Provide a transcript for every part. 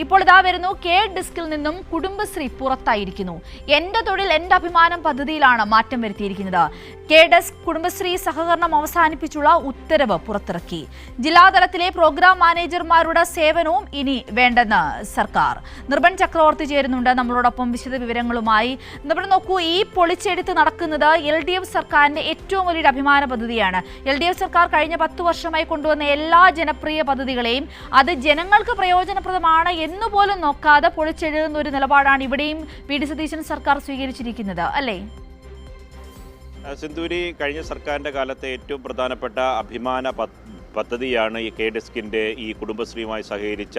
ഇപ്പോൾ ഇതാ വരുന്നു കെ ഡിസ്കിൽ നിന്നും കുടുംബശ്രീ പുറത്തായിരിക്കുന്നു. എന്റെ തൊഴിൽ എന്റെ അഭിമാനം പദ്ധതിയിലാണ് മാറ്റം വരുത്തിയിരിക്കുന്നത്. കെ ഡെസ്ക് കുടുംബശ്രീ സഹകരണം അവസാനിപ്പിച്ചുള്ള ഉത്തരവ് പുറത്തിറക്കി. ജില്ലാതലത്തിലെ പ്രോഗ്രാം മാനേജർമാരുടെ സേവനവും ഇനി വേണ്ടെന്ന് സർക്കാർ. നിർബൻ ചക്രവർത്തി ചേരുന്നുണ്ട് നമ്മളോടൊപ്പം വിശദ വിവരങ്ങളുമായി. നിർബൻ, നോക്കൂ, ഈ പൊളിച്ചെടുത്ത് നടക്കുന്നത് LDF സർക്കാരിന്റെ ഏറ്റവും വലിയൊരു അഭിമാന പദ്ധതിയാണ്. LDF സർക്കാർ കഴിഞ്ഞ 10 വർഷമായി കൊണ്ടുവന്ന എല്ലാ ജനപ്രിയ പദ്ധതികളെയും അത് ജനങ്ങൾക്ക് പ്രയോജനപ്രദമാണ് എന്നുപോലും നോക്കാതെ പൊളിച്ചെഴുതുന്ന ഒരു നിലപാടാണ് ഇവിടെയും VD സതീശൻ സർക്കാർ സ്വീകരിച്ചിരിക്കുന്നത്, അല്ലേ? സിന്ധൂരി, കഴിഞ്ഞ സർക്കാരിൻ്റെ കാലത്തെ ഏറ്റവും പ്രധാനപ്പെട്ട അഭിമാന പദ്ധതിയാണ് ഈ കെ ഡെസ്കിൻ്റെ ഈ കുടുംബശ്രീയുമായി സഹകരിച്ച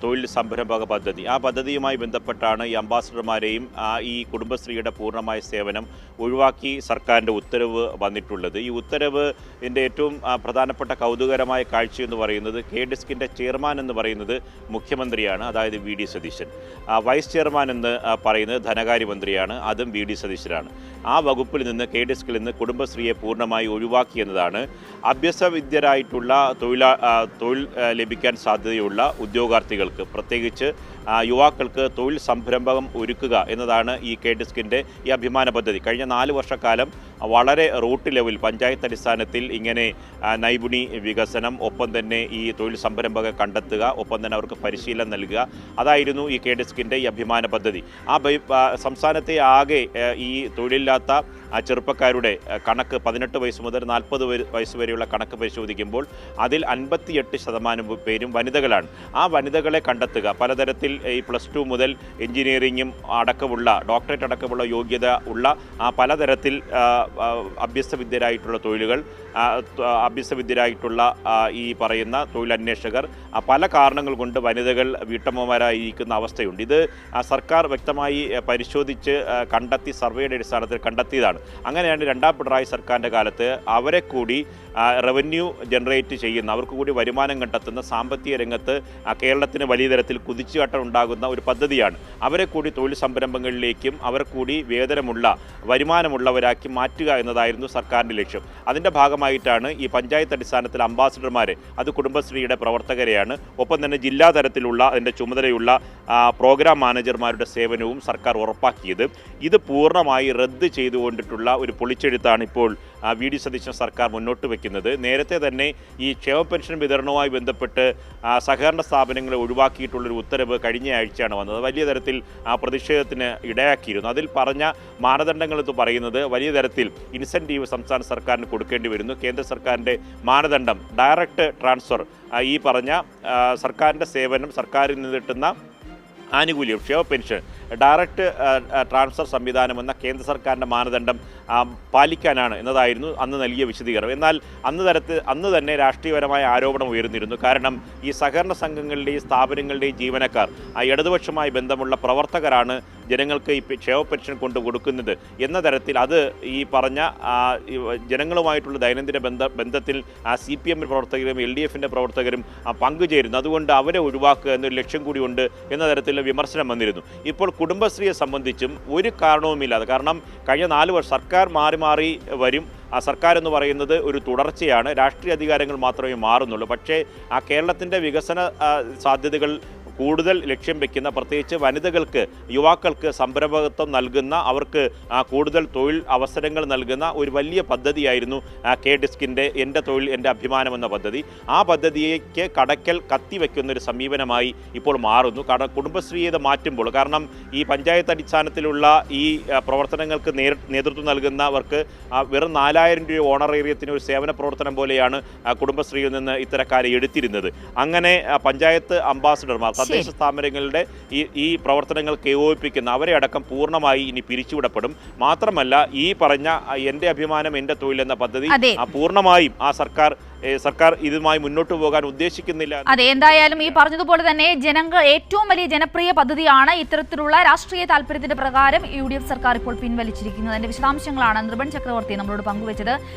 തൊഴിൽ സംരംഭക പദ്ധതി. ആ പദ്ധതിയുമായി ബന്ധപ്പെട്ടാണ് ഈ അംബാസഡർമാരെയും ഈ കുടുംബശ്രീയുടെ പൂർണ്ണമായ സേവനം ഒഴിവാക്കി സർക്കാരിൻ്റെ ഉത്തരവ് വന്നിട്ടുള്ളത്. ഈ ഉത്തരവിൻ്റെ ഏറ്റവും പ്രധാനപ്പെട്ട കൗതുകരമായ കാഴ്ച എന്ന് പറയുന്നത് കെ ഡെസ്കിൻ്റെ ചെയർമാൻ എന്ന് പറയുന്നത് മുഖ്യമന്ത്രിയാണ്, അതായത് VD സതീശൻ. വൈസ് ചെയർമാൻ എന്ന് പറയുന്നത് ധനകാര്യമന്ത്രിയാണ്, അതും VD സതീശനാണ്. ആ വകുപ്പിൽ നിന്ന് കെ ഡെസ്കിൽ നിന്ന് കുടുംബശ്രീയെ പൂർണ്ണമായി ഒഴിവാക്കിയെന്നതാണ് അഭ്യസ്തവിദ്യരായിട്ടുള്ള തൊഴിൽ ലഭിക്കാൻ സാധ്യതയുള്ള ഉദ്യോഗാർത്ഥികൾക്ക്, പ്രത്യേകിച്ച് യുവാക്കൾക്ക് തൊഴിൽ സംരംഭം ഒരുക്കുക എന്നതാണ് ഈ കെ ഡെസ്കിൻ്റെ ഈ അഭിമാന പദ്ധതി. കഴിഞ്ഞ 4 വർഷക്കാലം വളരെ റൂട്ട് ലെവൽ പഞ്ചായത്ത് അടിസ്ഥാനത്തിൽ ഇങ്ങനെ നൈപുണി വികസനം, ഒപ്പം തന്നെ ഈ തൊഴിൽ സംരംഭകരെ കണ്ടെത്തുക, ഒപ്പം തന്നെ അവർക്ക് പരിശീലനം നൽകുക, അതായിരുന്നു ഈ കെ ഡെസ്കിൻ്റെ ഈ അഭിമാന പദ്ധതി. സംസ്ഥാനത്തെ ആകെ ഈ തൊഴിലില്ലാത്ത ചെറുപ്പക്കാരുടെ കണക്ക് 18 വയസ്സ് മുതൽ 40 വയസ്സ് വരെയുള്ള കണക്ക് പരിശോധിക്കുമ്പോൾ അതിൽ 58% പേരും വനിതകളാണ്. ആ വനിതകളെ കണ്ടെത്തുക, പലതരത്തിൽ ഈ +2 മുതൽ എഞ്ചിനീയറിംഗും അടക്കമുള്ള ഡോക്ടറേറ്റ് അടക്കമുള്ള യോഗ്യത ഉള്ള പലതരത്തിൽ അഭ്യസ്തവിദ്യരായിട്ടുള്ള അഭ്യസ്തവിദ്യരായിട്ടുള്ള ഈ പറയുന്ന തൊഴിലന്വേഷകർ പല കാരണങ്ങൾ കൊണ്ട് വനിതകൾ വീട്ടമ്മമാരായിരിക്കുന്ന അവസ്ഥയുണ്ട്. ഇത് സർക്കാർ വ്യക്തമായി പരിശോധിച്ച് കണ്ടെത്തി, സർവേയുടെ അടിസ്ഥാനത്തിൽ കണ്ടെത്തിയതാണ്. അങ്ങനെയാണ് 2ാം പിണറായി സർക്കാരിൻ്റെ കാലത്ത് അവരെ കൂടി റവന്യൂ ജനറേറ്റ് ചെയ്യുന്ന, അവർക്ക് കൂടി വരുമാനം കണ്ടെത്തുന്ന സാമ്പത്തിക രംഗത്ത് കേരളത്തിന് വലിയ തരത്തിൽ കുതിച്ചുചാട്ടം ഉണ്ടാകുന്ന ഒരു പദ്ധതിയാണ്. അവരെ കൂടി തൊഴിൽ സംരംഭങ്ങളിലേക്കും അവർ കൂടി വേതനമുള്ള വരുമാനമുള്ളവരാക്കി മാറ്റുക എന്നതായിരുന്നു സർക്കാരിൻ്റെ ലക്ഷ്യം. അതിൻ്റെ ഭാഗമായിട്ടാണ് ഈ പഞ്ചായത്ത് അടിസ്ഥാനത്തിൽ അംബാസഡർമാരെ, അത് കുടുംബശ്രീയുടെ പ്രവർത്തകരെയാണ്, ഒപ്പം തന്നെ ജില്ലാ തലത്തിലുള്ള അതിൻ്റെ ചുമതലയുള്ള പ്രോഗ്രാം മാനേജർമാരുടെ സേവനവും സർക്കാർ ഉറപ്പാക്കിയത്. ഇത് പൂർണ്ണമായി റദ്ദ് ചെയ്തുകൊണ്ടിട്ടുള്ള ഒരു പൊളിച്ചെഴുത്താണ് ഇപ്പോൾ VD സതീശൻ സർക്കാർ മുന്നോട്ട് വയ്ക്കുന്നത്. നേരത്തെ തന്നെ ഈ ക്ഷേമ പെൻഷൻ വിതരണവുമായി ബന്ധപ്പെട്ട് സഹകരണ സ്ഥാപനങ്ങളെ ഒഴിവാക്കിയിട്ടുള്ളൊരു ഉത്തരവ് കഴിഞ്ഞ ആഴ്ചയാണ് വന്നത്. വലിയ തരത്തിൽ പ്രതിഷേധത്തിന് ഇടയാക്കിയിരുന്നു. അതിൽ പറഞ്ഞ മാനദണ്ഡങ്ങൾ എന്ന് പറയുന്നത് വലിയ തരത്തിൽ ഇൻസെൻറ്റീവ് സംസ്ഥാന സർക്കാരിന് കൊടുക്കേണ്ടി വരുന്നു. കേന്ദ്ര സർക്കാരിൻ്റെ മാനദണ്ഡം ഡയറക്റ്റ് ട്രാൻസ്ഫർ, ഈ പറഞ്ഞ സർക്കാരിൻ്റെ സേവനം, സർക്കാരിൽ നിന്ന് കിട്ടുന്ന ആനുകൂല്യം, ക്ഷേമ പെൻഷൻ ഡയറക്റ്റ് ട്രാൻസ്ഫർ സംവിധാനം എന്ന കേന്ദ്ര സർക്കാരിൻ്റെ മാനദണ്ഡം പാലിക്കാനാണ് എന്നതായിരുന്നു അന്ന് നൽകിയ വിശദീകരണം. എന്നാൽ അന്ന് തന്നെ രാഷ്ട്രീയപരമായ ആരോപണം ഉയർന്നിരുന്നു. കാരണം ഈ സഹകരണ സംഘങ്ങളുടെയും സ്ഥാപനങ്ങളുടെയും ജീവനക്കാർ ഇടതുപക്ഷവുമായി ബന്ധമുള്ള പ്രവർത്തകരാണ് ജനങ്ങൾക്ക് ഈ ക്ഷേമ പെൻഷൻ കൊണ്ട് കൊടുക്കുന്നത് എന്ന തരത്തിൽ അത് ഈ പറഞ്ഞ ജനങ്ങളുമായിട്ടുള്ള ദൈനംദിന ബന്ധത്തിൽ CPM പ്രവർത്തകരും LDFൻ്റെ പ്രവർത്തകരും പങ്കുചേരുന്നു. അതുകൊണ്ട് അവരെ ഒഴിവാക്കുക എന്നൊരു ലക്ഷ്യം കൂടിയുണ്ട് എന്ന തരത്തിലുള്ള വിമർശനം വന്നിരുന്നു. ഇപ്പോൾ കുടുംബശ്രീയെ സംബന്ധിച്ചും ഒരു കാരണവുമില്ലാതെ, കാരണം കഴിഞ്ഞ 4 വർഷം സർക്കാർ മാറി വരും. ആ സർക്കാർ എന്ന് പറയുന്നത് ഒരു തുടർച്ചയാണ്, രാഷ്ട്രീയ അധികാരങ്ങൾ മാത്രമേ മാറുന്നുള്ളൂ. പക്ഷേ കേരളത്തിൻ്റെ വികസന സാധ്യതകൾ കൂടുതൽ ലക്ഷ്യം വയ്ക്കുന്ന, പ്രത്യേകിച്ച് വനിതകൾക്ക്, യുവാക്കൾക്ക് സംരംഭകത്വം നൽകുന്ന, അവർക്ക് കൂടുതൽ തൊഴിൽ അവസരങ്ങൾ നൽകുന്ന ഒരു വലിയ പദ്ധതിയായിരുന്നു കെ ഡെസ്കിൻ്റെ എൻ്റെ തൊഴിൽ എൻ്റെ അഭിമാനം എന്ന പദ്ധതി. ആ പദ്ധതിക്ക് കടക്കൽ കത്തിവെക്കുന്നൊരു സമീപനമായി ഇപ്പോൾ മാറുന്നു. കാരണം കുടുംബശ്രീയെ മാറ്റുമ്പോൾ, കാരണം ഈ പഞ്ചായത്ത് അടിസ്ഥാനത്തിലുള്ള ഈ പ്രവർത്തനങ്ങൾക്ക് നേതൃത്വം നൽകുന്നവർക്ക് വെറും 4000 രൂപ ഓണറേറിയത്തിന് ഒരു സേവന പ്രവർത്തനം പോലെയാണ് കുടുംബശ്രീയിൽ നിന്ന് ഇത്തരക്കാരെ എടുത്തിരുന്നത്. അങ്ങനെ പഞ്ചായത്ത് അംബാസഡർമാർ, തദ്ദേശ സ്ഥാപനങ്ങളുടെ ഈ പ്രവർത്തനങ്ങൾക്ക് ഏകോപിപ്പിക്കുന്ന അവരെ അടക്കം പൂർണ്ണമായി ഇനി പിരിച്ചുവിടപ്പെടും. മാത്രമല്ല, ഈ പറഞ്ഞ എൻ്റെ അഭിമാനം എൻ്റെ തൊഴിൽ എന്ന പദ്ധതി പൂർണ്ണമായും സർക്കാർ ഇതുമായി മുന്നോട്ട് പോകാൻ ഉദ്ദേശിക്കുന്നില്ല. അതെ, എന്തായാലും ഈ പറഞ്ഞതുപോലെ തന്നെ ജനങ്ങൾ ഏറ്റവും വലിയ ജനപ്രിയ പദ്ധതിയാണ്. ഇത്തരത്തിലുള്ള രാഷ്ട്രീയ താല്പര്യത്തിന്റെ പ്രകാരം UDF സർക്കാർ ഇപ്പോൾ പിൻവലിച്ചിരിക്കുന്നത്. അതിന്റെ വിശദാംശങ്ങളാണ് നിർബൻ ചക്രവർത്തി നമ്മളോട് പങ്കുവച്ചത്.